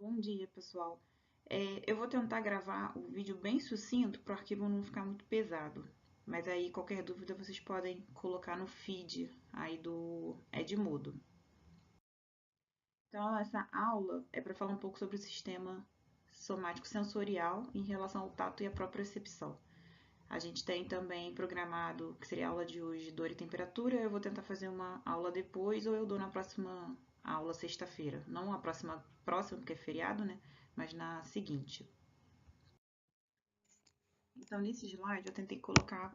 Bom dia, pessoal. Eu vou tentar gravar o vídeo bem sucinto para o arquivo não ficar muito pesado. Mas aí, qualquer dúvida, vocês podem colocar no feed aí do Edmodo. Então, essa aula é para falar um pouco sobre o sistema somático sensorial em relação ao tato e à propriocepção. A gente tem também programado, que seria a aula de hoje, dor e temperatura. Eu vou tentar fazer uma aula depois ou eu dou na próxima aula, sexta-feira. Não a próxima, porque é feriado, né? Mas na seguinte. Então, nesse slide, eu tentei colocar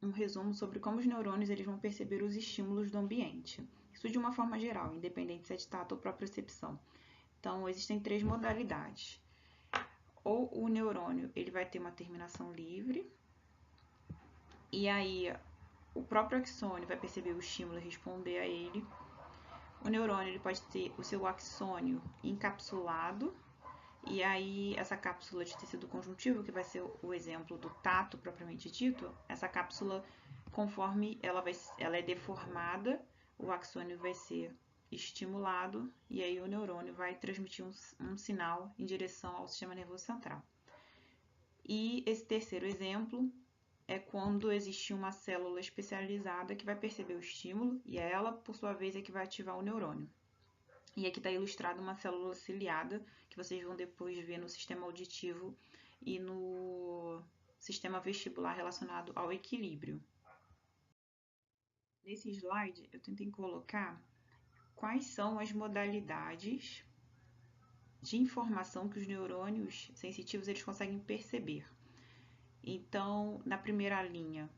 um resumo sobre como os neurônios eles vão perceber os estímulos do ambiente. Isso de uma forma geral, independente se é de tato ou propriocepção. Então, existem três modalidades. Ou o neurônio ele vai ter uma terminação livre, e aí o próprio axônio vai perceber o estímulo e responder a ele. O neurônio ele pode ter o seu axônio encapsulado, e aí essa cápsula de tecido conjuntivo, que vai ser o exemplo do tato propriamente dito, essa cápsula, conforme ela é deformada, o axônio vai ser estimulado e aí o neurônio vai transmitir um sinal em direção ao sistema nervoso central. E esse terceiro exemplo é quando existe uma célula especializada que vai perceber o estímulo e ela, por sua vez, é que vai ativar o neurônio. E aqui está ilustrada uma célula ciliada, que vocês vão depois ver no sistema auditivo e no sistema vestibular relacionado ao equilíbrio. Nesse slide, eu tentei colocar quais são as modalidades de informação que os neurônios sensitivos eles conseguem perceber. Então, na primeira linha,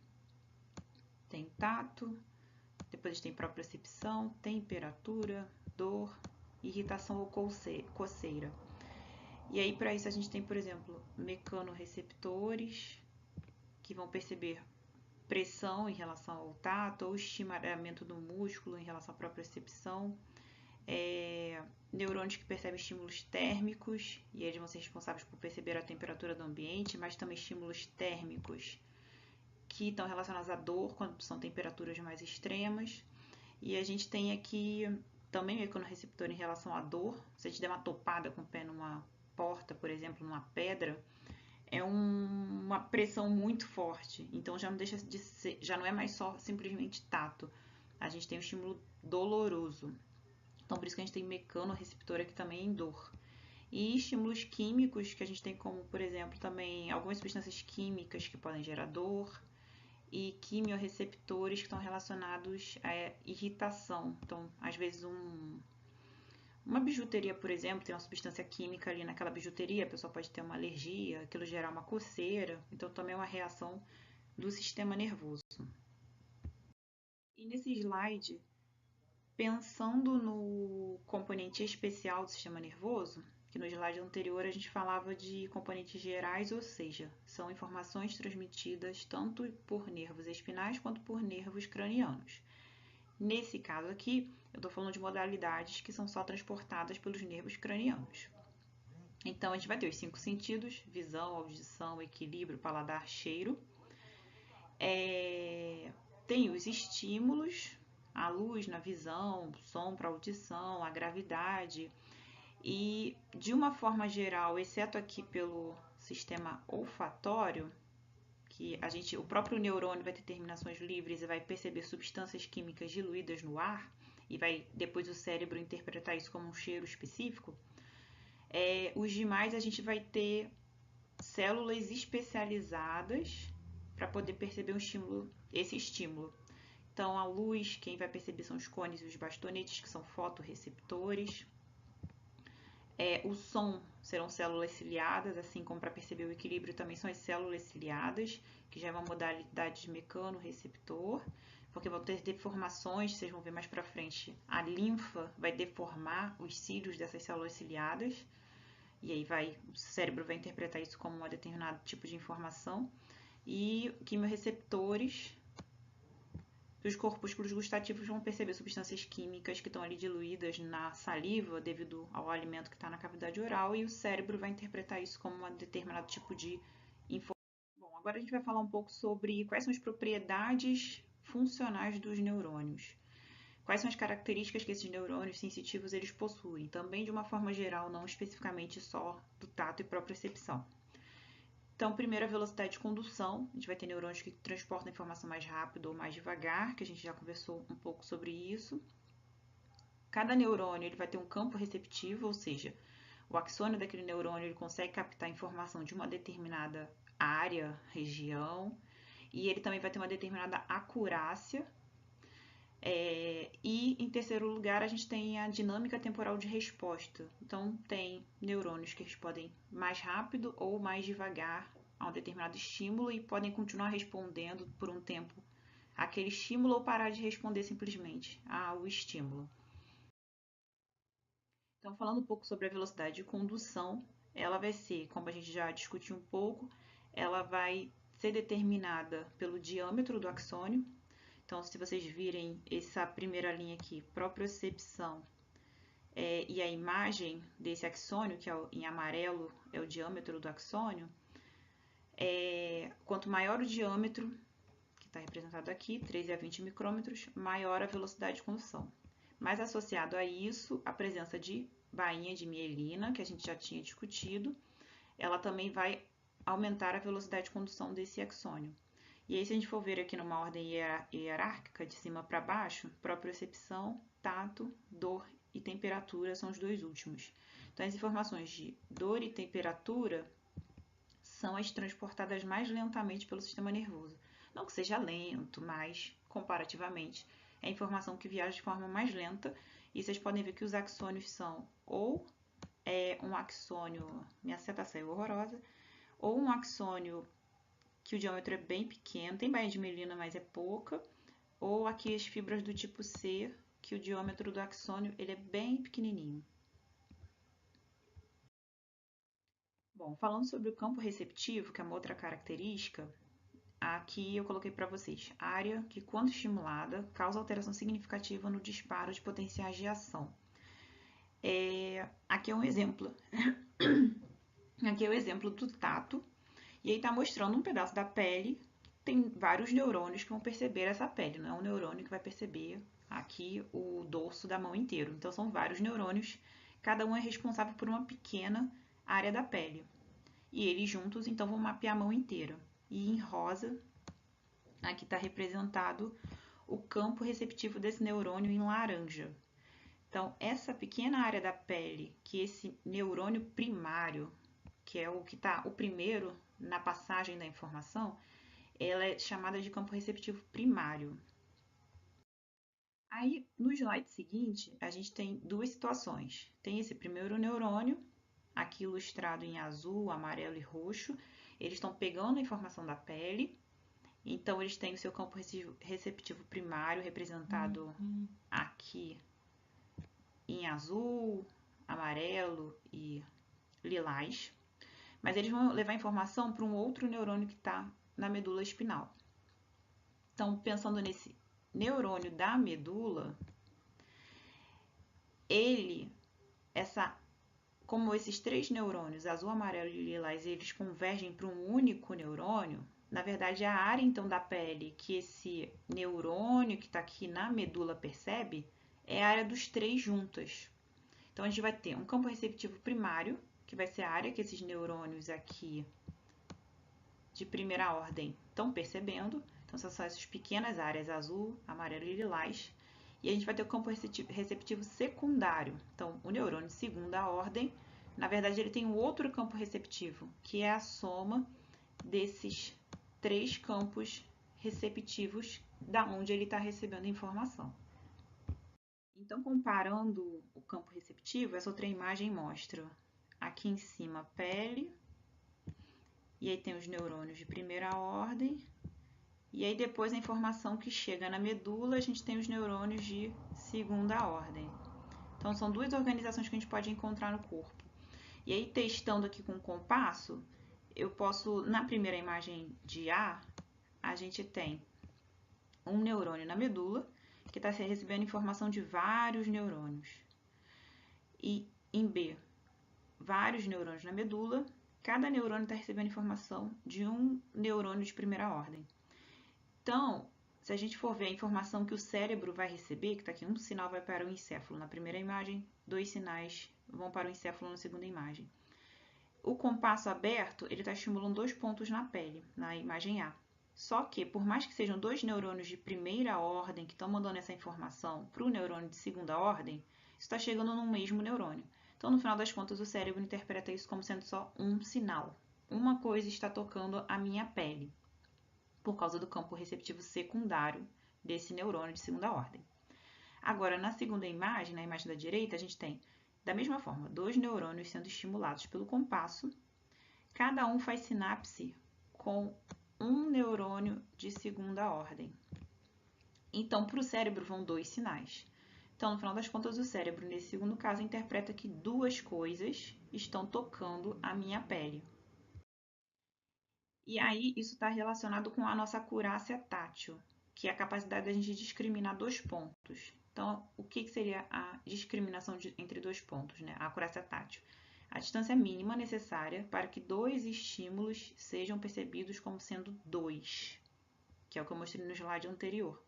tem tato, depois tem propriocepção, temperatura, dor, irritação ou coceira. E aí, para isso, a gente tem, por exemplo, mecanorreceptores, que vão perceber pressão em relação ao tato, ou estiramento do músculo em relação à propriocepção. Neurônios que percebem estímulos térmicos, e eles vão ser responsáveis por perceber a temperatura do ambiente, mas também estímulos térmicos que estão relacionados à dor, quando são temperaturas mais extremas. E a gente tem aqui também mecanorreceptor em relação à dor. Se a gente der uma topada com o pé numa porta, por exemplo, numa pedra, é uma pressão muito forte. Então já não deixa de ser, já não é mais só simplesmente tato. A gente tem um estímulo doloroso. Então por isso que a gente tem mecanorreceptor aqui também em dor. E estímulos químicos que a gente tem como, por exemplo, também algumas substâncias químicas que podem gerar dor e quimiorreceptores que estão relacionados à irritação. Então, às vezes uma bijuteria, por exemplo, tem uma substância química ali naquela bijuteria, a pessoa pode ter uma alergia, aquilo gerar uma coceira, então também é uma reação do sistema nervoso. E nesse slide, pensando no componente especial do sistema nervoso, que no slide anterior a gente falava de componentes gerais, ou seja, são informações transmitidas tanto por nervos espinais quanto por nervos cranianos. Nesse caso aqui, eu estou falando de modalidades que são só transportadas pelos nervos cranianos. Então, a gente vai ter os 5 sentidos: visão, audição, equilíbrio, paladar, cheiro. Tem os estímulos, a luz na visão, som para audição, a gravidade. E, de uma forma geral, exceto aqui pelo sistema olfatório, que o próprio neurônio vai ter terminações livres e vai perceber substâncias químicas diluídas no ar, e vai depois o cérebro interpretar isso como um cheiro específico. Os demais a gente vai ter células especializadas para poder perceber esse estímulo. Então, a luz, quem vai perceber são os cones e os bastonetes, que são fotorreceptores. O som serão células ciliadas, assim como para perceber o equilíbrio também são as células ciliadas, que já é uma modalidade de mecanorreceptor, porque vão ter deformações, vocês vão ver mais para frente. A linfa vai deformar os cílios dessas células ciliadas, e aí o cérebro vai interpretar isso como um determinado tipo de informação. E quimiorreceptores, os corpúsculos gustativos vão perceber substâncias químicas que estão ali diluídas na saliva devido ao alimento que está na cavidade oral, e o cérebro vai interpretar isso como um determinado tipo de informação. Bom, agora a gente vai falar um pouco sobre quais são as propriedades funcionais dos neurônios. Quais são as características que esses neurônios sensitivos eles possuem? Também de uma forma geral, não especificamente só do tato e propriocepção. Então, primeiro a velocidade de condução, a gente vai ter neurônios que transportam a informação mais rápido ou mais devagar, que a gente já conversou um pouco sobre isso. Cada neurônio ele vai ter um campo receptivo, ou seja, o axônio daquele neurônio ele consegue captar informação de uma determinada área, região, e ele também vai ter uma determinada acurácia. E em terceiro lugar, a gente tem a dinâmica temporal de resposta. Então, tem neurônios que respondem mais rápido ou mais devagar a um determinado estímulo e podem continuar respondendo por um tempo àquele estímulo ou parar de responder simplesmente ao estímulo. Então, falando um pouco sobre a velocidade de condução, ela vai ser, como a gente já discutiu um pouco, ela vai ser determinada pelo diâmetro do axônio. Então, se vocês virem essa primeira linha aqui, propriocepção, e a imagem desse axônio, que é em amarelo é o diâmetro do axônio, quanto maior o diâmetro, que está representado aqui, 13 a 20 micrômetros, maior a velocidade de condução. Mas associado a isso, a presença de bainha de mielina, que a gente já tinha discutido, ela também vai aumentar a velocidade de condução desse axônio. E aí, se a gente for ver aqui numa ordem hierárquica, de cima para baixo, propriocepção, tato, dor e temperatura são os dois últimos. Então, as informações de dor e temperatura são as transportadas mais lentamente pelo sistema nervoso. Não que seja lento, mas, comparativamente, é a informação que viaja de forma mais lenta. E vocês podem ver que os axônios são ou um axônio, minha seta saiu horrorosa, ou um axônio que o diâmetro é bem pequeno, tem bainha de mielina, mas é pouca, ou aqui as fibras do tipo C, que o diâmetro do axônio ele é bem pequenininho. Bom, falando sobre o campo receptivo, que é uma outra característica, aqui eu coloquei para vocês área que, quando estimulada, causa alteração significativa no disparo de potenciais de ação. Aqui é um exemplo. Aqui é o exemplo do tato, e aí está mostrando um pedaço da pele. Tem vários neurônios que vão perceber essa pele, não é um neurônio que vai perceber aqui o dorso da mão inteiro. Então, são vários neurônios, cada um é responsável por uma pequena área da pele. E eles juntos, então, vão mapear a mão inteira. E em rosa, aqui está representado o campo receptivo desse neurônio em laranja. Então, essa pequena área da pele que esse neurônio primário, que é o que está o primeiro na passagem da informação, ela é chamada de campo receptivo primário. Aí, no slide seguinte, a gente tem duas situações. Tem esse primeiro neurônio, aqui ilustrado em azul, amarelo e roxo. Eles estão pegando a informação da pele. Então, eles têm o seu campo receptivo primário representado aqui em azul, amarelo e lilás. Mas eles vão levar informação para um outro neurônio que está na medula espinal. Então, pensando nesse neurônio da medula, como esses três neurônios, azul, amarelo e lilás, eles convergem para um único neurônio, na verdade, a área então da pele que esse neurônio que está aqui na medula percebe é a área dos três juntas. Então, a gente vai ter um campo receptivo primário, que vai ser a área que esses neurônios aqui de primeira ordem estão percebendo. Então, são essas pequenas áreas azul, amarelo e lilás. E a gente vai ter o campo receptivo secundário. Então, o neurônio de segunda ordem, na verdade, ele tem um outro campo receptivo, que é a soma desses três campos receptivos da onde ele está recebendo a informação. Então, comparando o campo receptivo, essa outra imagem mostra aqui em cima a pele, e aí tem os neurônios de primeira ordem, e aí depois a informação que chega na medula, a gente tem os neurônios de segunda ordem. Então, são duas organizações que a gente pode encontrar no corpo. E aí, testando aqui com o compasso, eu posso, na primeira imagem de A, a gente tem um neurônio na medula, que está recebendo informação de vários neurônios. E em B, vários neurônios na medula, cada neurônio está recebendo informação de um neurônio de primeira ordem. Então, se a gente for ver a informação que o cérebro vai receber, que está aqui, um sinal vai para o encéfalo na primeira imagem, 2 sinais vão para o encéfalo na segunda imagem. O compasso aberto, ele está estimulando 2 pontos na pele, na imagem A. Só que, por mais que sejam 2 neurônios de primeira ordem que estão mandando essa informação para o neurônio de segunda ordem, isso está chegando no mesmo neurônio. Então, no final das contas, o cérebro interpreta isso como sendo só um sinal. Uma coisa está tocando a minha pele, por causa do campo receptivo secundário desse neurônio de segunda ordem. Agora, na segunda imagem, na imagem da direita, a gente tem, da mesma forma, 2 neurônios sendo estimulados pelo compasso. Cada um faz sinapse com um neurônio de segunda ordem. Então, para o cérebro vão 2 sinais. Então, no final das contas, o cérebro, nesse segundo caso, interpreta que 2 coisas estão tocando a minha pele. E aí, isso está relacionado com a nossa acurácia tátil, que é a capacidade da gente discriminar 2 pontos. Então, o que seria a discriminação entre 2 pontos, né? A acurácia tátil. A distância mínima necessária para que 2 estímulos sejam percebidos como sendo 2, que é o que eu mostrei no slide anterior.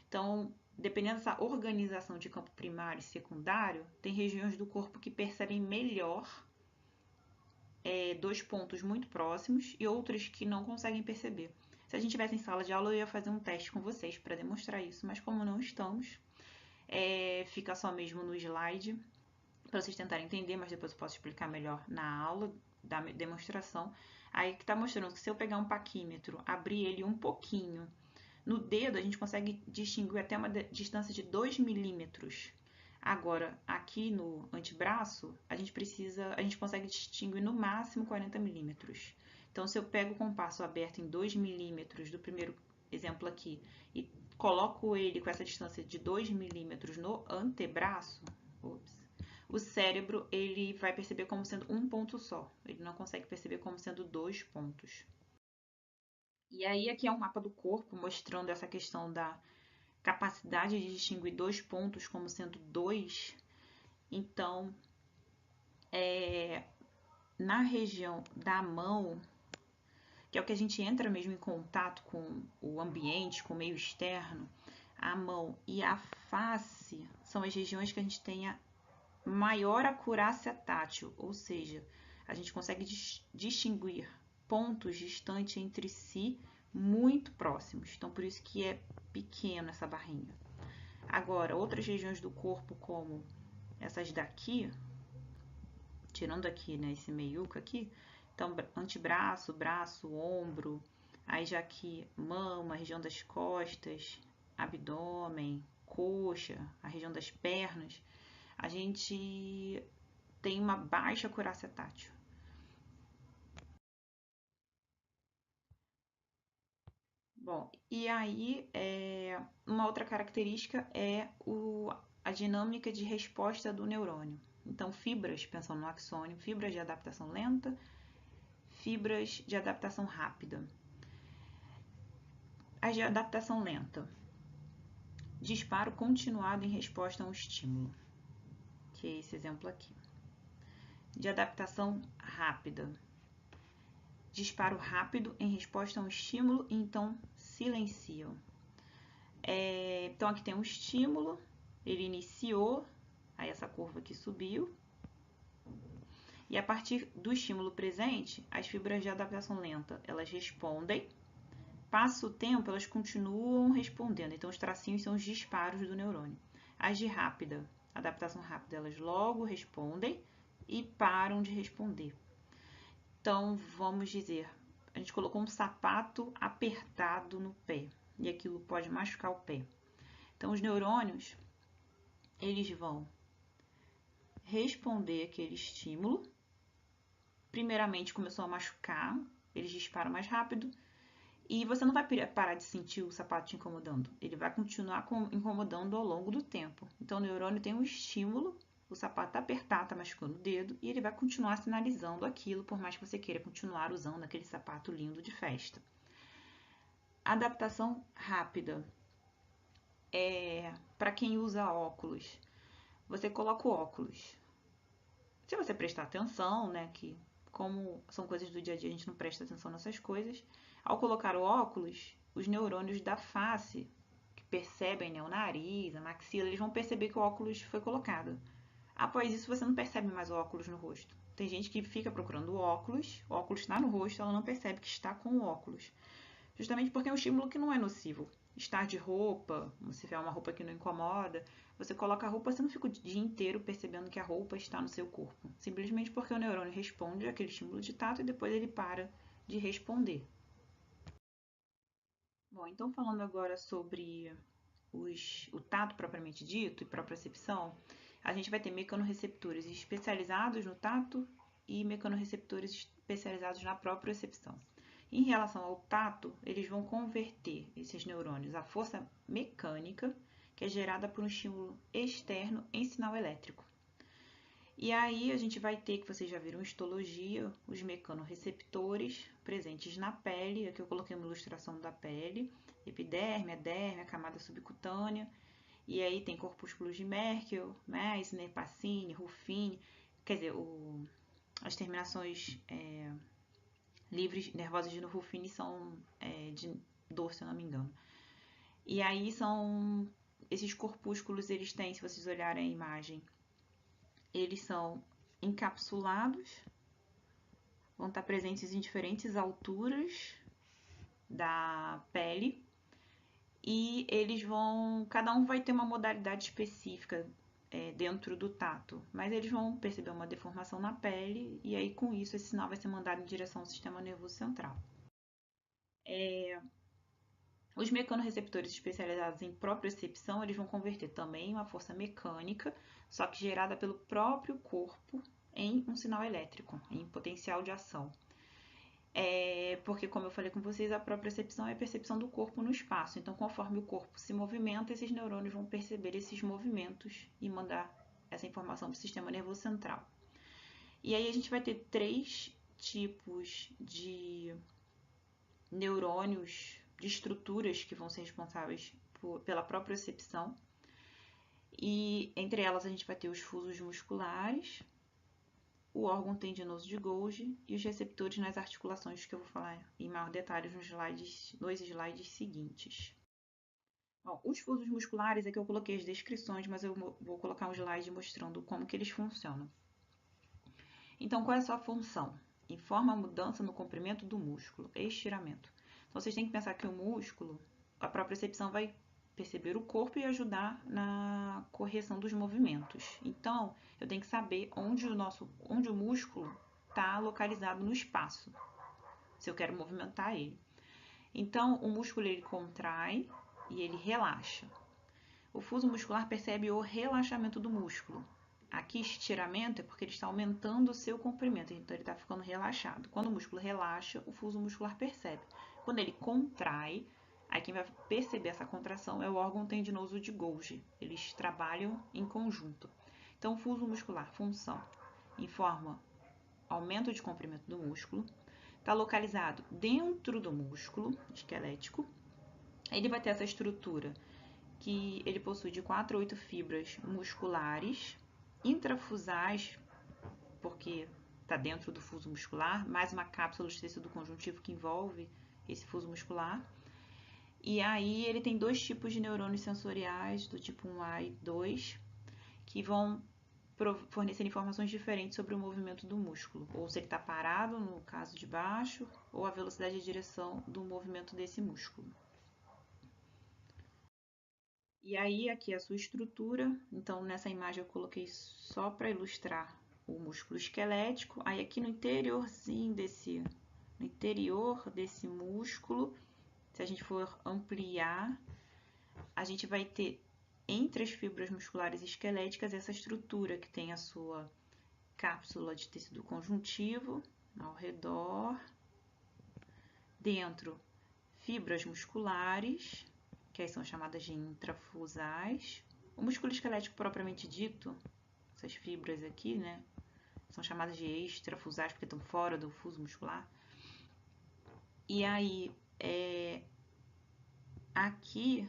Então, dependendo dessa organização de campo primário e secundário, tem regiões do corpo que percebem melhor 2 pontos muito próximos e outras que não conseguem perceber. Se a gente estivesse em sala de aula, eu ia fazer um teste com vocês para demonstrar isso, mas como não estamos, fica só mesmo no slide para vocês tentarem entender, mas depois eu posso explicar melhor na aula da demonstração. Aí que está mostrando que se eu pegar um paquímetro, abrir ele um pouquinho, no dedo a gente consegue distinguir até uma distância de 2 milímetros. Agora, aqui no antebraço, a gente consegue distinguir no máximo 40 milímetros. Então, se eu pego o compasso aberto em 2 milímetros do primeiro exemplo aqui e coloco ele com essa distância de 2 milímetros no antebraço, o cérebro ele vai perceber como sendo um ponto só. Ele não consegue perceber como sendo 2 pontos. E aí aqui é um mapa do corpo mostrando essa questão da capacidade de distinguir 2 pontos como sendo 2. Então, na região da mão, que é o que a gente entra mesmo em contato com o ambiente, com o meio externo, a mão e a face são as regiões que a gente tem a maior acurácia tátil, ou seja, a gente consegue distinguir pontos distantes entre si muito próximos. Então, por isso que é pequeno essa barrinha. Agora, outras regiões do corpo, como essas daqui, tirando aqui, né, esse meiuco aqui, então, antebraço, braço, ombro, aí já aqui, mama, região das costas, abdômen, coxa, a região das pernas, a gente tem uma baixa acurácia tátil. Bom, e aí, uma outra característica é a dinâmica de resposta do neurônio. Então, fibras, pensando no axônio, fibras de adaptação lenta, fibras de adaptação rápida. As de adaptação lenta, disparo continuado em resposta a um estímulo, que é esse exemplo aqui. De adaptação rápida, disparo rápido em resposta a um estímulo e então silenciam. Então, aqui tem um estímulo, ele iniciou, aí essa curva aqui subiu, e a partir do estímulo presente, as fibras de adaptação lenta, elas respondem, passa o tempo, elas continuam respondendo, então os tracinhos são os disparos do neurônio. As de rápida, adaptação rápida, elas logo respondem e param de responder. Então, vamos dizer, a gente colocou um sapato apertado no pé, e aquilo pode machucar o pé. Então, os neurônios, eles vão responder aquele estímulo. Primeiramente, começou a machucar, eles disparam mais rápido. E você não vai parar de sentir o sapato te incomodando. Ele vai continuar incomodando ao longo do tempo. Então, o neurônio tem um estímulo, o sapato está apertado, está machucando o dedo, e ele vai continuar sinalizando aquilo, por mais que você queira continuar usando aquele sapato lindo de festa. Adaptação rápida. Para quem usa óculos, você coloca o óculos. Se você prestar atenção, né, que como são coisas do dia a dia, a gente não presta atenção nessas coisas, ao colocar o óculos, os neurônios da face percebem, né, o nariz, a maxila, eles vão perceber que o óculos foi colocado. Após isso, você não percebe mais o óculos no rosto. Tem gente que fica procurando o óculos está no rosto, ela não percebe que está com o óculos. Justamente porque é um estímulo que não é nocivo. Estar de roupa, se tiver uma roupa que não incomoda, você coloca a roupa, você não fica o dia inteiro percebendo que a roupa está no seu corpo. Simplesmente porque o neurônio responde àquele estímulo de tato e depois ele para de responder. Bom, então falando agora sobre o tato propriamente dito e propriocepção, a gente vai ter mecanorreceptores especializados no tato e mecanorreceptores especializados na propriocepção. Em relação ao tato, eles vão converter esses neurônios à força mecânica, que é gerada por um estímulo externo, em sinal elétrico. E aí a gente vai ter, que vocês já viram em histologia, os mecanorreceptores presentes na pele. Aqui eu coloquei uma ilustração da pele, epiderme, derme, a camada subcutânea. E aí tem corpúsculos de Merkel, Meissner, Pacini, Ruffini, quer dizer, as terminações livres nervosas de Ruffini são de dor, se eu não me engano. E aí são esses corpúsculos, eles têm, se vocês olharem a imagem, eles são encapsulados, vão estar presentes em diferentes alturas da pele e eles vão, cada um vai ter uma modalidade específica dentro do tato, mas eles vão perceber uma deformação na pele e aí com isso esse sinal vai ser mandado em direção ao sistema nervoso central. Os mecanorreceptores especializados em propriocepção, eles vão converter também uma força mecânica, só que gerada pelo próprio corpo, em um sinal elétrico, em potencial de ação. Porque, como eu falei com vocês, a propriocepção é a percepção do corpo no espaço. Então, conforme o corpo se movimenta, esses neurônios vão perceber esses movimentos e mandar essa informação para o sistema nervoso central. E aí a gente vai ter 3 tipos de neurônios, de estruturas que vão ser responsáveis pela propriocepção. E entre elas a gente vai ter os fusos musculares, o órgão tendinoso de Golgi e os receptores nas articulações, que eu vou falar em maior detalhe nos slides seguintes. Bom, os fusos musculares é que eu coloquei as descrições, mas eu vou colocar um slide mostrando como que eles funcionam. Então, qual é a sua função? Informa a mudança no comprimento do músculo, estiramento. Então, vocês têm que pensar que o músculo, a propriocepção vai perceber o corpo e ajudar na correção dos movimentos. Então, eu tenho que saber onde o músculo está localizado no espaço, se eu quero movimentar ele. Então, o músculo ele contrai e ele relaxa. O fuso muscular percebe o relaxamento do músculo. Aqui, estiramento é porque ele está aumentando o seu comprimento, então ele está ficando relaxado. Quando o músculo relaxa, o fuso muscular percebe. Quando ele contrai, aí quem vai perceber essa contração é o órgão tendinoso de Golgi. Eles trabalham em conjunto. Então, o fuso muscular, função, informa aumento de comprimento do músculo, está localizado dentro do músculo esquelético. Ele vai ter essa estrutura que ele possui de 4 a 8 fibras musculares, intrafusais, porque está dentro do fuso muscular, mais uma cápsula de tecido conjuntivo que envolve esse fuso muscular. E aí ele tem 2 tipos de neurônios sensoriais, do tipo 1A e 2, que vão fornecer informações diferentes sobre o movimento do músculo, ou se ele está parado, no caso de baixo, ou a velocidade de direção do movimento desse músculo. E aí, aqui a sua estrutura. Então, nessa imagem eu coloquei só para ilustrar o músculo esquelético. Aí, aqui no interior desse músculo, se a gente for ampliar, a gente vai ter entre as fibras musculares esqueléticas essa estrutura que tem a sua cápsula de tecido conjuntivo ao redor, dentro fibras musculares, que aí são chamadas de intrafusais. O músculo esquelético propriamente dito, essas fibras aqui, né, são chamadas de extrafusais porque estão fora do fuso muscular. E aí, aqui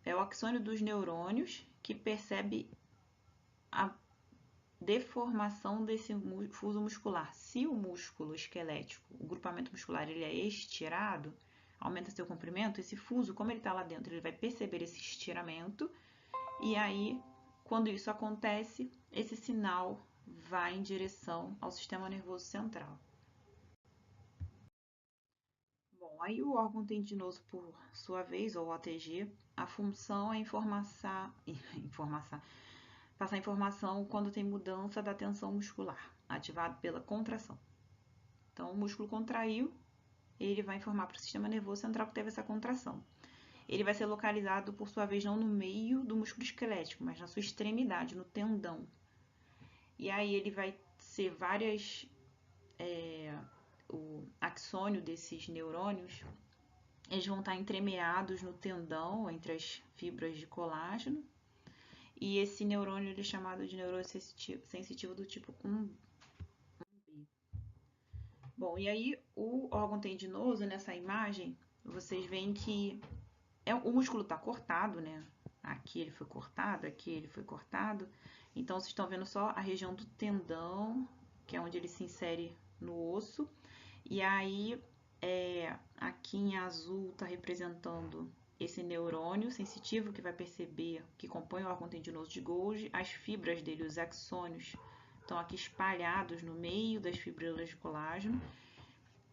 é o axônio dos neurônios que percebe a deformação desse fuso muscular. Se o músculo esquelético, o grupamento muscular, ele é estirado, aumenta seu comprimento, esse fuso, como ele está lá dentro, ele vai perceber esse estiramento, e aí, quando isso acontece, esse sinal vai em direção ao sistema nervoso central. Bom, aí o órgão tendinoso, por sua vez, ou OTG, a função é passar informação quando tem mudança da tensão muscular, ativado pela contração. Então, o músculo contraiu, ele vai informar para o sistema nervoso central que teve essa contração. Ele vai ser localizado, por sua vez, não no meio do músculo esquelético, mas na sua extremidade, no tendão. E aí ele vai ser o axônio desses neurônios, eles vão estar entremeados no tendão, entre as fibras de colágeno. E esse neurônio ele é chamado de neurônio sensitivo do tipo 1B. Bom, e aí o órgão tendinoso, nessa imagem, vocês veem que o músculo está cortado, né? Aqui ele foi cortado, aqui ele foi cortado. Então, vocês estão vendo só a região do tendão, que é onde ele se insere no osso. E aí, aqui em azul está representando esse neurônio sensitivo que vai perceber, que compõe o órgão tendinoso de Golgi. As fibras dele, os axônios, estão aqui espalhados no meio das fibrilas de colágeno.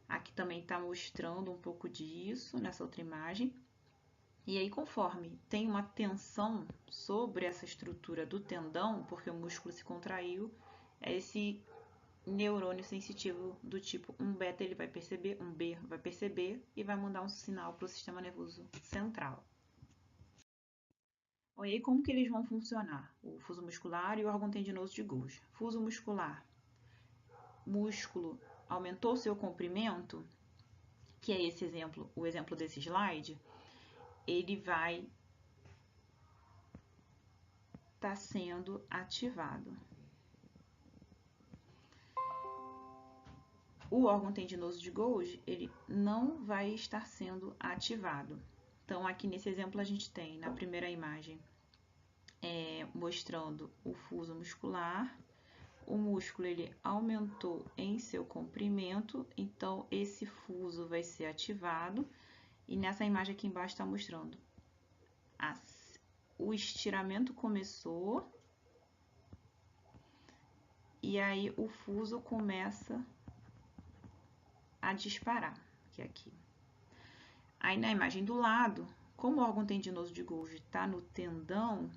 Aqui também está mostrando um pouco disso, nessa outra imagem. E aí, conforme tem uma tensão sobre essa estrutura do tendão, porque o músculo se contraiu, esse neurônio sensitivo do tipo 1-beta ele vai perceber, 1B vai perceber e vai mandar um sinal para o sistema nervoso central. Bom, e aí como que eles vão funcionar? O fuso muscular e o órgão tendinoso de Golgi. Fuso muscular, músculo aumentou seu comprimento, que é esse exemplo, o exemplo desse slide, ele vai estar sendo ativado. O órgão tendinoso de Golgi, ele não vai estar sendo ativado. Então, aqui nesse exemplo a gente tem, na primeira imagem, mostrando o fuso muscular. O músculo ele aumentou em seu comprimento, então esse fuso vai ser ativado. E nessa imagem aqui embaixo está mostrando o estiramento começou e aí o fuso começa a disparar, que é aqui. Aí na imagem do lado, como o órgão tendinoso de Golgi está no tendão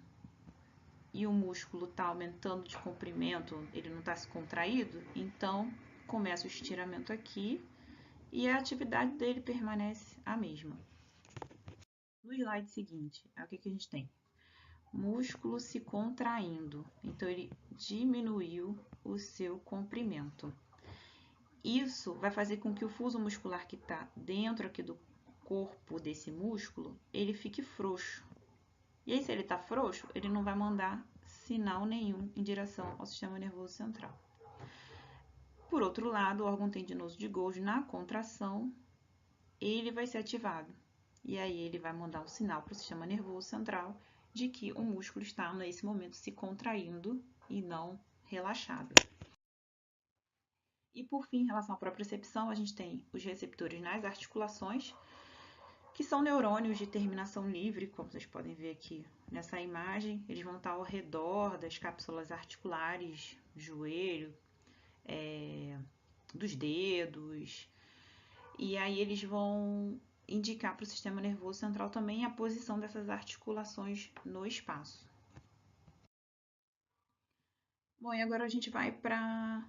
e o músculo está aumentando de comprimento, ele não está se contraído, então começa o estiramento aqui e a atividade dele permanece a mesma. No slide seguinte, o que a gente tem? Músculo se contraindo, então ele diminuiu o seu comprimento. Isso vai fazer com que o fuso muscular que está dentro aqui do corpo desse músculo, ele fique frouxo. E aí, se ele está frouxo, ele não vai mandar sinal nenhum em direção ao sistema nervoso central. Por outro lado, o órgão tendinoso de Golgi, na contração, ele vai ser ativado. E aí ele vai mandar um sinal para o sistema nervoso central de que o músculo está, nesse momento, se contraindo e não relaxado. E, por fim, em relação à propriocepção, a gente tem os receptores nas articulações, que são neurônios de terminação livre, como vocês podem ver aqui nessa imagem. Eles vão estar ao redor das cápsulas articulares, joelho, dos dedos, e aí eles vão indicar para o sistema nervoso central também a posição dessas articulações no espaço. Bom, e agora a gente vai para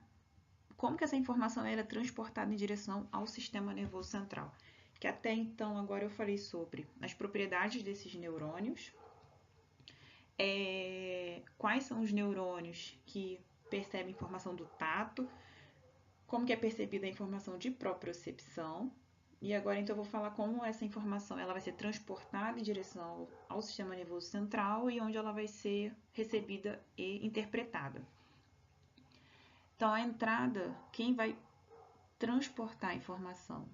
como que essa informação era transportada em direção ao sistema nervoso central. Que até então, agora eu falei sobre as propriedades desses neurônios, quais são os neurônios que percebem informação do tato, como que é percebida a informação de propriocepção, e agora então eu vou falar como essa informação ela vai ser transportada em direção ao sistema nervoso central e onde ela vai ser recebida e interpretada. Então, a entrada, quem vai transportar a informação?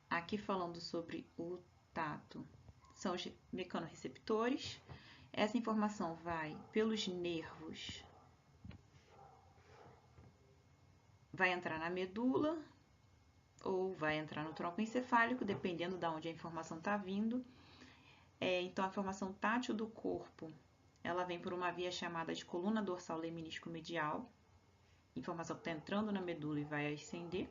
Aqui falando sobre o tato, são os mecanorreceptores. Essa informação vai pelos nervos, vai entrar na medula, ou vai entrar no tronco encefálico, dependendo de onde a informação está vindo. Então, a informação tátil do corpo, ela vem por uma via chamada de coluna dorsal lemínisco medial, informação que está entrando na medula e vai ascender.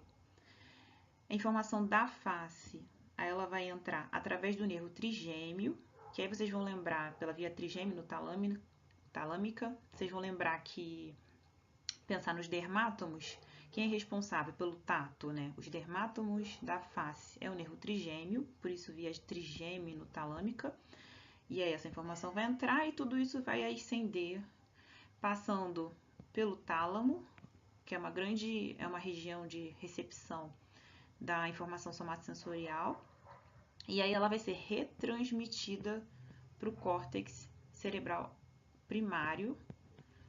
A informação da face, ela vai entrar através do nervo trigêmeo, que aí vocês vão lembrar pela via trigêmeo-talâmica, vocês vão lembrar que pensar nos dermátomos, quem é responsável pelo tato, né? Os dermátomos da face é o nervo trigêmeo, por isso via trigêmeo-talâmica. E aí essa informação vai entrar e tudo isso vai ascender, passando pelo tálamo, que é uma região de recepção da informação somatosensorial, e aí ela vai ser retransmitida para o córtex cerebral primário,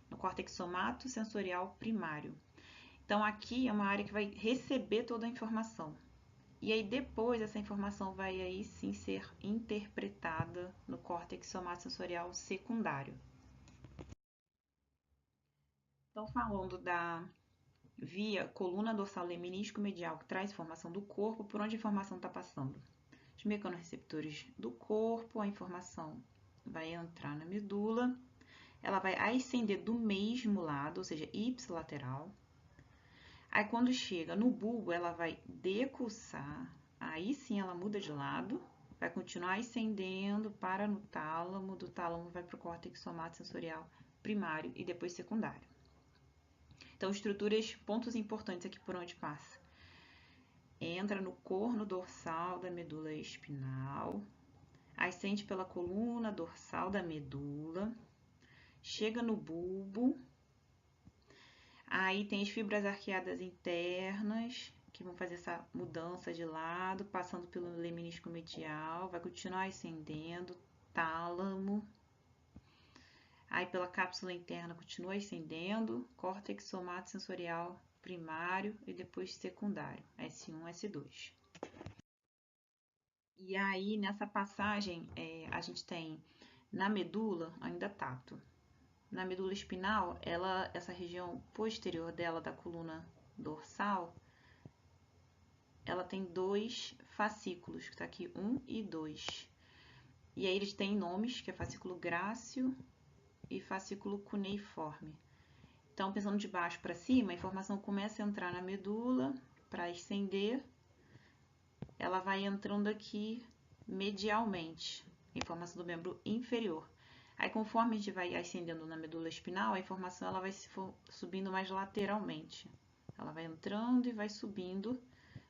no córtex somatosensorial primário. Então, aqui é uma área que vai receber toda a informação. E aí, depois, essa informação vai aí sim ser interpretada no córtex somatosensorial secundário. Então, falando da via coluna dorsal lemínisco medial, que traz informação do corpo, por onde a informação está passando? Os mecanorreceptores do corpo, a informação vai entrar na medula, ela vai ascender do mesmo lado, ou seja, ipsilateral. Aí, quando chega no bulbo, ela vai decussar, aí sim ela muda de lado, vai continuar ascendendo para no tálamo, do tálamo vai para o córtex somatosensorial primário e depois secundário. Então, estruturas, pontos importantes aqui por onde passa. Entra no corno dorsal da medula espinal, ascende pela coluna dorsal da medula, chega no bulbo, aí tem as fibras arqueadas internas, que vão fazer essa mudança de lado, passando pelo lemínisco medial, vai continuar ascendendo, tálamo, aí pela cápsula interna continua ascendendo, córtex somatosensorial primário e depois secundário, S1, S2. E aí, nessa passagem, a gente tem na medula ainda tato. Na medula espinal, essa região posterior dela, da coluna dorsal, ela tem dois fascículos, que está aqui 1 e 2. E aí eles têm nomes, que é fascículo grácil e fascículo cuneiforme. Então, pensando de baixo para cima, a informação começa a entrar na medula para ascender, ela vai entrando aqui medialmente, informação do membro inferior. Aí, conforme a gente vai ascendendo na medula espinal, a informação ela vai subindo mais lateralmente. Ela vai entrando e vai subindo,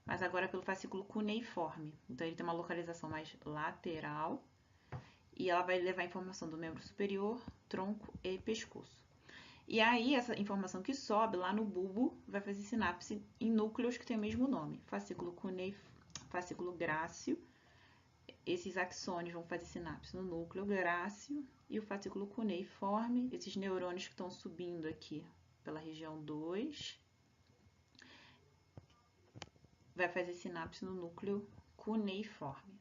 mas agora pelo fascículo cuneiforme. Então, ele tem uma localização mais lateral e ela vai levar a informação do membro superior, tronco e pescoço. E aí, essa informação que sobe lá no bulbo vai fazer sinapse em núcleos que têm o mesmo nome, fascículo grácil. Esses axônios vão fazer sinapse no núcleo grácil e o fascículo cuneiforme, esses neurônios que estão subindo aqui pela região 2, vai fazer sinapse no núcleo cuneiforme.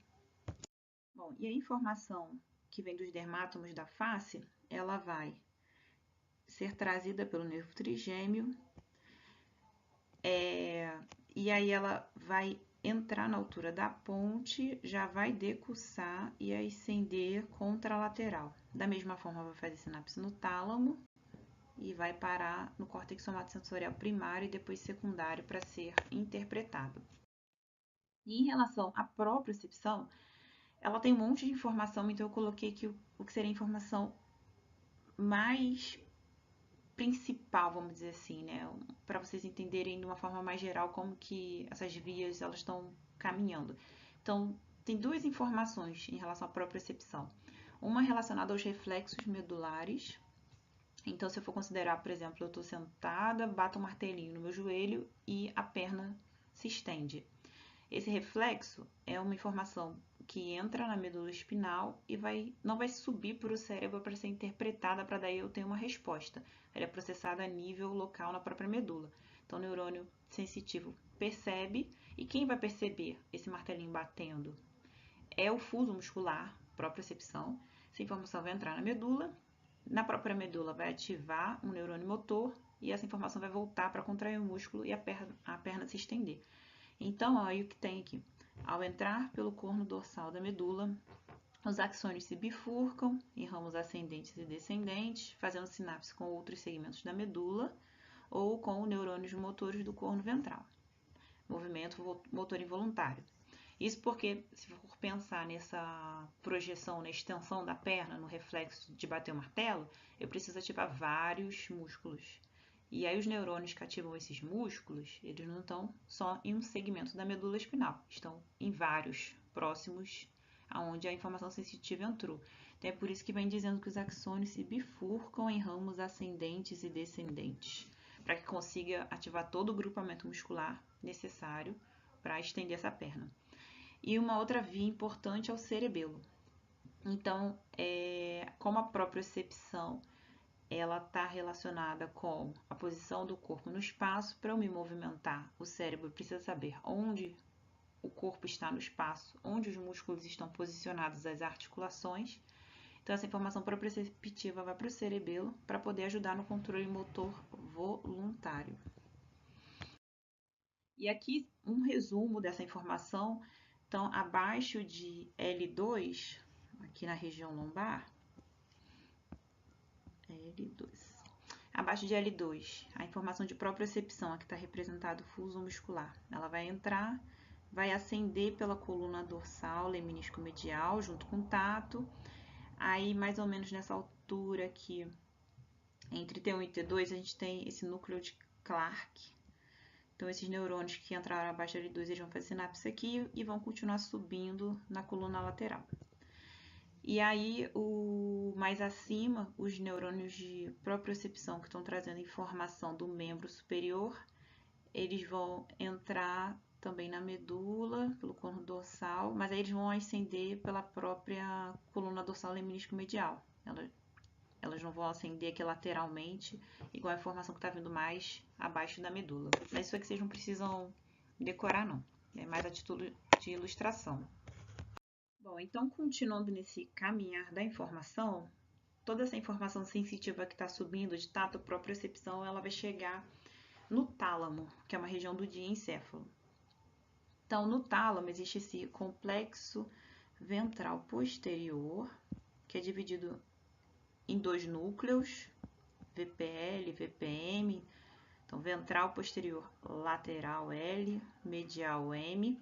Bom, e a informação que vem dos dermátomos da face, ela vai ser trazida pelo nervo trigêmeo, e aí ela vai entrar na altura da ponte, já vai decussar e ascender contralateral. Da mesma forma, vai fazer sinapse no tálamo e vai parar no córtex somatosensorial primário e depois secundário para ser interpretado. E em relação à propriocepção, ela tem um monte de informação, então eu coloquei aqui o que seria a informação mais principal, vamos dizer assim, né? Para vocês entenderem de uma forma mais geral como que essas vias elas estão caminhando. Então, tem duas informações em relação à propriocepção. Uma relacionada aos reflexos medulares. Então, se eu for considerar, por exemplo, eu estou sentada, bato um martelinho no meu joelho e a perna se estende. Esse reflexo é uma informação que entra na medula espinal e não vai subir para o cérebro para ser interpretada, para daí eu ter uma resposta. Ela é processada a nível local na própria medula. Então, o neurônio sensitivo percebe, e quem vai perceber esse martelinho batendo é o fuso muscular, propriocepção. Essa informação vai entrar na medula, na própria medula vai ativar um neurônio motor e essa informação vai voltar para contrair o músculo e a perna se estender. Então, olha o que tem aqui. Ao entrar pelo corno dorsal da medula, os axônios se bifurcam em ramos ascendentes e descendentes, fazendo sinapse com outros segmentos da medula ou com neurônios motores do corno ventral. Movimento motor involuntário. Isso porque, se for pensar nessa projeção, na extensão da perna, no reflexo de bater o martelo, eu preciso ativar vários músculos. E aí os neurônios que ativam esses músculos, eles não estão só em um segmento da medula espinal, estão em vários próximos aonde a informação sensitiva entrou. Então é por isso que vem dizendo que os axônios se bifurcam em ramos ascendentes e descendentes, para que consiga ativar todo o grupamento muscular necessário para estender essa perna. E uma outra via importante é o cerebelo. Então, como a propriocepção ela está relacionada com a posição do corpo no espaço, para eu me movimentar, o cérebro precisa saber onde o corpo está no espaço, onde os músculos estão posicionados, as articulações. Então, essa informação proprioceptiva vai para o cerebelo para poder ajudar no controle motor voluntário. E aqui um resumo dessa informação. Então, abaixo de L2, aqui na região lombar, L2. Abaixo de L2, a informação de propriocepção, aqui está representado o fuso muscular. Ela vai entrar, vai ascender pela coluna dorsal, lemínisco medial, junto com o tato. Aí, mais ou menos nessa altura aqui, entre T1 e T2, a gente tem esse núcleo de Clark. Então, esses neurônios que entraram abaixo de L2, eles vão fazer sinapse aqui e vão continuar subindo na coluna lateral. E aí, mais acima, os neurônios de propriocepção que estão trazendo informação do membro superior, eles vão entrar também na medula, pelo corno dorsal, mas aí eles vão ascender pela própria coluna dorsal lemínisco medial. Elas não vão ascender aqui lateralmente, igual a informação que está vindo mais abaixo da medula. Mas isso aqui vocês não precisam decorar, não. É mais a título de ilustração. Bom, então, continuando nesse caminhar da informação, toda essa informação sensitiva que está subindo de tato, propriocepção, ela vai chegar no tálamo, que é uma região do diencéfalo. Então, no tálamo existe esse complexo ventral posterior, que é dividido em dois núcleos, VPL, VPM, então ventral posterior lateral L, medial M,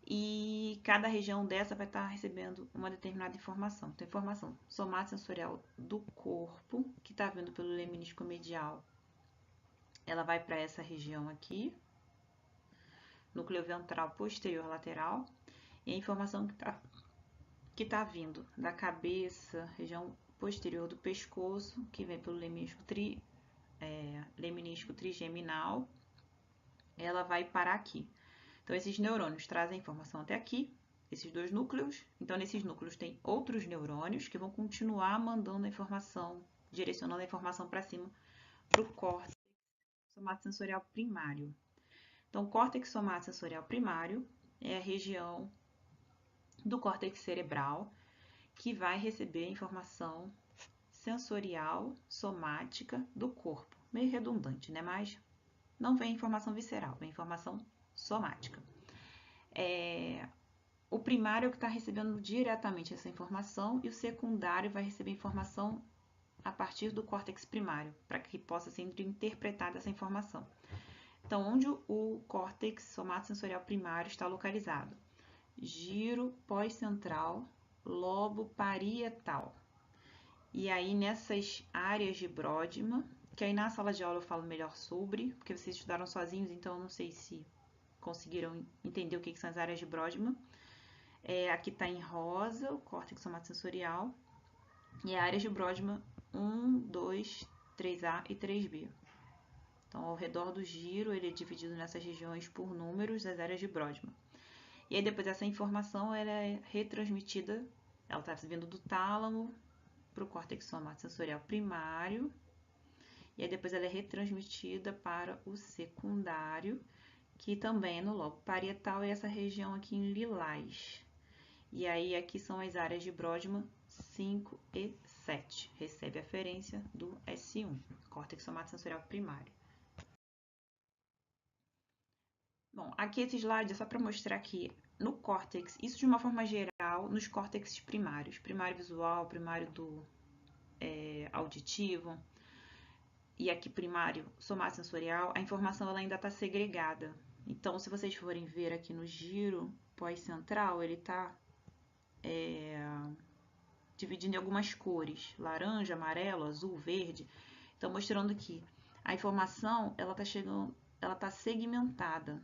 e cada região dessa vai estar recebendo uma determinada informação. Então, informação somatosensorial do corpo, que está vindo pelo lemínisco medial, ela vai para essa região aqui, núcleo ventral posterior lateral, e a informação que tá vindo da cabeça, região posterior do pescoço, que vem pelo lemínisco trigeminal, ela vai parar aqui. Então, esses neurônios trazem a informação até aqui, esses dois núcleos. Então, nesses núcleos tem outros neurônios que vão continuar mandando a informação, direcionando a informação para cima, para o córtex somatosensorial primário. Então, o córtex somatosensorial primário é a região do córtex cerebral que vai receber a informação sensorial, somática do corpo. Meio redundante, né? Mas não vem informação visceral, vem informação somática. O primário é o que está recebendo diretamente essa informação e o secundário vai receber informação a partir do córtex primário, para que possa ser interpretada essa informação. Então, onde o córtex somatosensorial primário está localizado? Giro pós-central, lobo parietal. E aí, nessas áreas de Brodmann, que aí na sala de aula eu falo melhor sobre, porque vocês estudaram sozinhos, então eu não sei se conseguiram entender o que são as áreas de Brodmann. Aqui está em rosa o córtex somatosensorial e a área de Brodmann 1, 2, 3A e 3B. Então, ao redor do giro, ele é dividido nessas regiões por números das áreas de Brodmann. E aí, depois, essa informação ela é retransmitida, ela está vindo do tálamo para o córtex somatosensorial primário, e aí depois ela é retransmitida para o secundário, que também é no lobo parietal, e essa região aqui em lilás. E aí, aqui são as áreas de Brodmann 5 e 7. Recebe aferência do S1, córtex somatosensorial primário. Bom, aqui esse slide é só para mostrar que no córtex, isso de uma forma geral, nos córtex primários, primário visual, primário do auditivo, e aqui primário somatosensorial, a informação ela ainda está segregada. Então, se vocês forem ver aqui no giro pós-central, ele está dividindo em algumas cores, laranja, amarelo, azul, verde. Então, mostrando que a informação ela está chegando, ela está segmentada,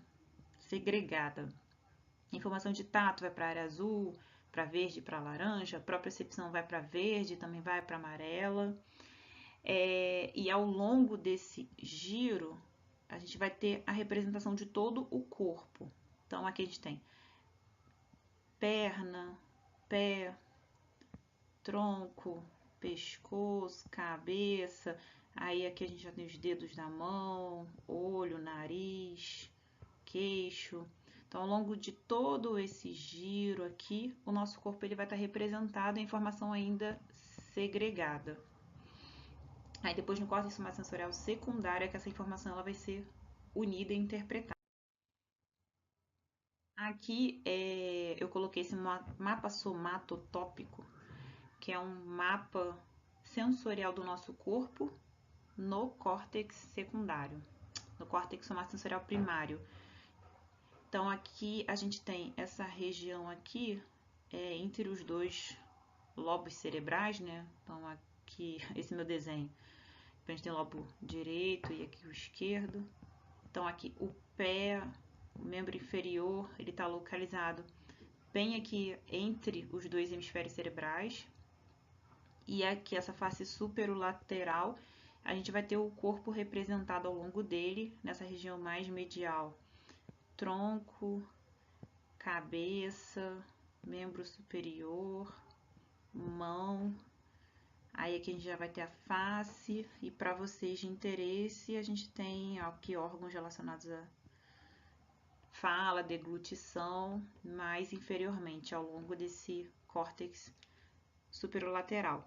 segregada. A informação de tato vai para a área azul, para verde, para laranja, a própria percepção vai para verde, também vai para amarela. E ao longo desse giro, a gente vai ter a representação de todo o corpo. Então, aqui a gente tem perna, pé, tronco, pescoço, cabeça. Aí aqui a gente já tem os dedos da mão, olho, nariz, queixo. Então, ao longo de todo esse giro aqui, o nosso corpo ele vai estar representado em informação ainda segregada. Aí depois no córtex somatosensorial secundário é que essa informação ela vai ser unida e interpretada. Aqui eu coloquei esse mapa somatotópico, que é um mapa sensorial do nosso corpo no córtex secundário, no córtex somatosensorial primário. Então aqui a gente tem essa região aqui entre os dois lobos cerebrais, né? Então aqui esse meu desenho, a gente tem o lobo direito e aqui o esquerdo. Então aqui o pé, o membro inferior, ele está localizado bem aqui entre os dois hemisférios cerebrais. E aqui essa face superolateral, a gente vai ter o corpo representado ao longo dele, nessa região mais medial. Tronco, cabeça, membro superior, mão. Aí aqui a gente já vai ter a face, e para vocês de interesse, a gente tem aqui órgãos relacionados a fala, deglutição, mais inferiormente, ao longo desse córtex superolateral.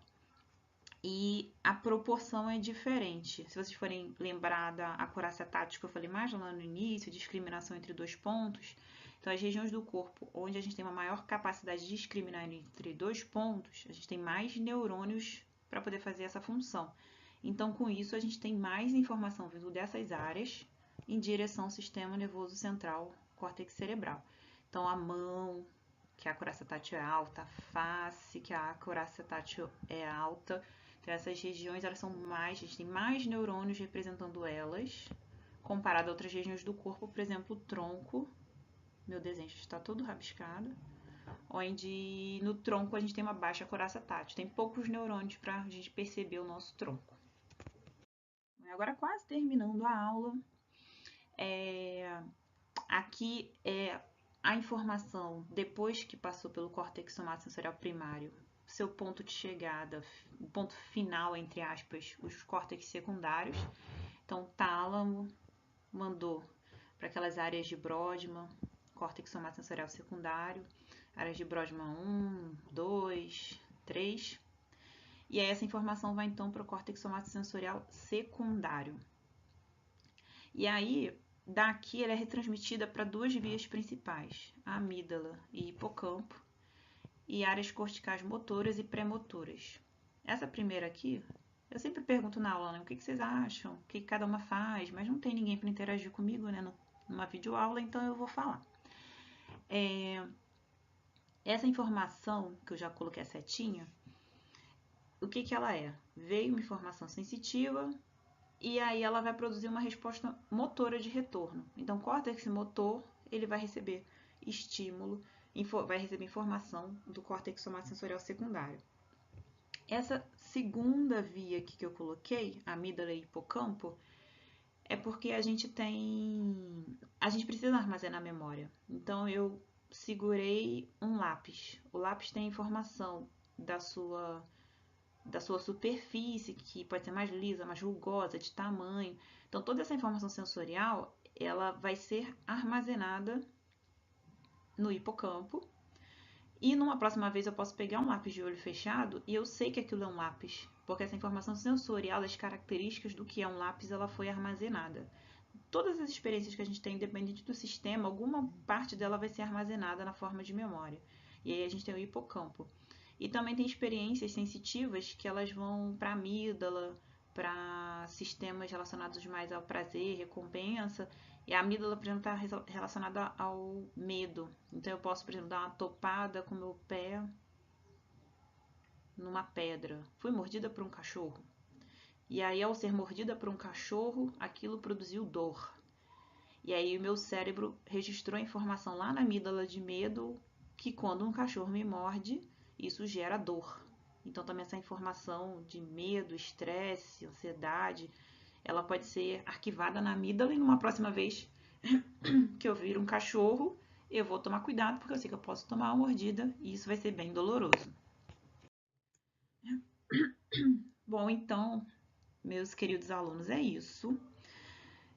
E a proporção é diferente. Se vocês forem lembrar da acurácia tática que eu falei mais lá no início, discriminação entre dois pontos, então as regiões do corpo onde a gente tem uma maior capacidade de discriminar entre dois pontos, a gente tem mais neurônios para poder fazer essa função. Então, com isso, a gente tem mais informação vindo dessas áreas em direção ao sistema nervoso central, córtex cerebral. Então, a mão, que a acurácia tátil é alta, a face, que a acurácia tátil é alta. Então, essas regiões, elas são mais, a gente tem mais neurônios representando elas, comparado a outras regiões do corpo, por exemplo, o tronco. Meu desenho está todo rabiscado. Onde no tronco a gente tem uma baixa acurácia tátil. Tem poucos neurônios para a gente perceber o nosso tronco. Agora quase terminando a aula. Aqui é a informação depois que passou pelo córtex somatosensorial primário, seu ponto de chegada, o ponto final, entre aspas, os córtex secundários. Então, tálamo mandou para aquelas áreas de Brodmann, córtex somatosensorial secundário, áreas de Brodmann 1, 2, 3. E aí essa informação vai então para o córtex somatosensorial secundário. E aí, daqui ela é retransmitida para duas vias principais, a amígdala e hipocampo, e áreas corticais motoras e pré-motoras. Essa primeira aqui, eu sempre pergunto na aula, né, o que vocês acham, o que cada uma faz, mas não tem ninguém para interagir comigo, né, numa videoaula, então eu vou falar. Essa informação, que eu já coloquei a setinha, o que ela é? Veio uma informação sensitiva, e aí ela vai produzir uma resposta motora de retorno. Então, o córtex motor, ele vai receber estímulo, vai receber informação do córtex somatosensorial secundário. Essa segunda via aqui que eu coloquei, amígdala e hipocampo, é porque a gente precisa armazenar memória. Então, eu segurei um lápis. O lápis tem informação da sua superfície, que pode ser mais lisa, mais rugosa, de tamanho. Então, toda essa informação sensorial, ela vai ser armazenada no hipocampo. E numa próxima vez eu posso pegar um lápis de olho fechado e eu sei que aquilo é um lápis, porque essa informação sensorial das características do que é um lápis, ela foi armazenada. todas as experiências que a gente tem, independente do sistema, alguma parte dela vai ser armazenada na forma de memória. E aí a gente tem o hipocampo. E também tem experiências sensitivas que elas vão para a amígdala, para sistemas relacionados mais ao prazer, recompensa. E a amígdala, por exemplo, está relacionada ao medo. Então eu posso, por exemplo, dar uma topada com o meu pé numa pedra. Fui mordida por um cachorro. E aí, ao ser mordida por um cachorro, aquilo produziu dor. E aí, o meu cérebro registrou a informação lá na amígdala de medo que quando um cachorro me morde, isso gera dor. Então, também essa informação de medo, estresse, ansiedade, ela pode ser arquivada na amígdala e numa próxima vez que eu vir um cachorro, eu vou tomar cuidado porque eu sei que eu posso tomar uma mordida e isso vai ser bem doloroso. Bom, então, meus queridos alunos, é isso.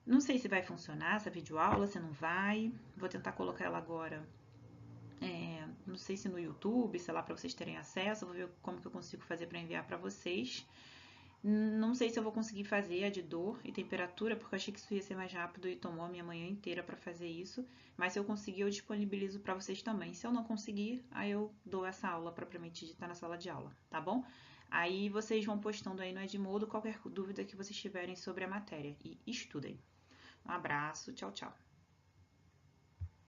Não sei se vai funcionar essa videoaula, se não vai. Vou tentar colocar ela agora, não sei se no YouTube, sei lá, para vocês terem acesso. Vou ver como que eu consigo fazer para enviar para vocês. Não sei se eu vou conseguir fazer a de dor e temperatura, porque eu achei que isso ia ser mais rápido e tomou a minha manhã inteira para fazer isso. Mas se eu conseguir, eu disponibilizo para vocês também. Se eu não conseguir, aí eu dou essa aula propriamente dita na sala de aula, tá bom? Aí vocês vão postando aí no Edmodo qualquer dúvida que vocês tiverem sobre a matéria e estudem. Um abraço, tchau, tchau.